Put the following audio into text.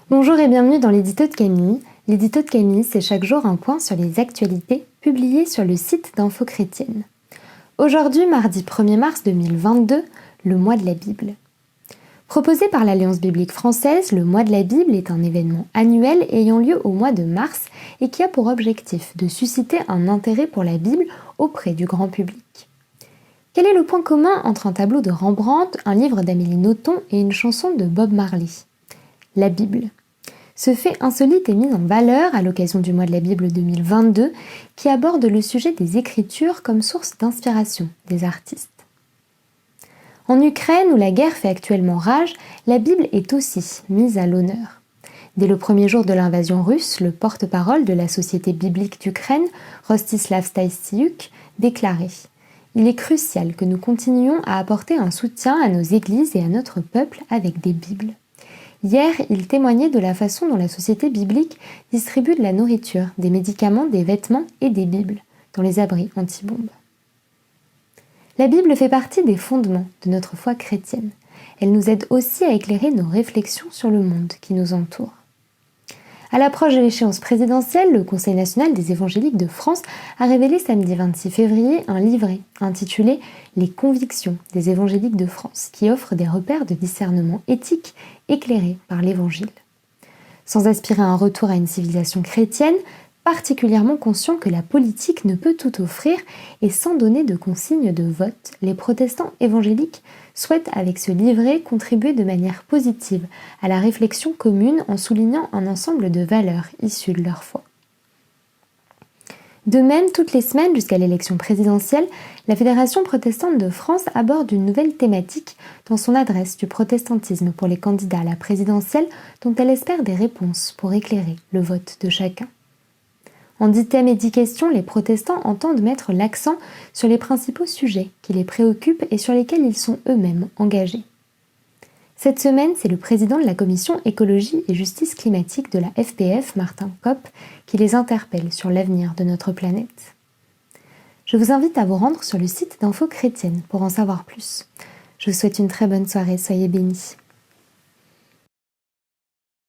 Bonjour et bienvenue dans l'édito de Camille. L'édito de Camille, c'est chaque jour un point sur les actualités publiées sur le site d'Info Chrétienne. Aujourd'hui, mardi 1er mars 2022, le mois de la Bible. Proposé par l'Alliance biblique française, le mois de la Bible est un événement annuel ayant lieu au mois de mars et qui a pour objectif de susciter un intérêt pour la Bible auprès du grand public. Quel est le point commun entre un tableau de Rembrandt, un livre d'Amélie Nothomb et une chanson de Bob Marley ? La Bible. Ce fait insolite est mis en valeur à l'occasion du mois de la Bible 2022 qui aborde le sujet des Écritures comme source d'inspiration des artistes. En Ukraine, où la guerre fait actuellement rage, la Bible est aussi mise à l'honneur. Dès le premier jour de l'invasion russe, le porte-parole de la Société biblique d'Ukraine, Rostislav Stasiuk, déclarait « Il est crucial que nous continuions à apporter un soutien à nos églises et à notre peuple avec des Bibles. » Hier, il témoignait de la façon dont la société biblique distribue de la nourriture, des médicaments, des vêtements et des Bibles dans les abris anti-bombes. La Bible fait partie des fondements de notre foi chrétienne. Elle nous aide aussi à éclairer nos réflexions sur le monde qui nous entoure. À l'approche de l'échéance présidentielle, le Conseil national des évangéliques de France a révélé samedi 26 février un livret intitulé « Les convictions des évangéliques de France » qui offre des repères de discernement éthique éclairés par l'Évangile. Sans aspirer à un retour à une civilisation chrétienne, particulièrement conscient que la politique ne peut tout offrir et sans donner de consignes de vote, les protestants évangéliques souhaitent avec ce livret contribuer de manière positive à la réflexion commune en soulignant un ensemble de valeurs issues de leur foi. De même, toutes les semaines jusqu'à l'élection présidentielle, la Fédération protestante de France aborde une nouvelle thématique dans son adresse du protestantisme pour les candidats à la présidentielle dont elle espère des réponses pour éclairer le vote de chacun. En 10 thèmes et 10 questions, les protestants entendent mettre l'accent sur les principaux sujets qui les préoccupent et sur lesquels ils sont eux-mêmes engagés. Cette semaine, c'est le président de la commission écologie et justice climatique de la FPF, Martin Kopp, qui les interpelle sur l'avenir de notre planète. Je vous invite à vous rendre sur le site d'Info Chrétienne pour en savoir plus. Je vous souhaite une très bonne soirée, soyez bénis.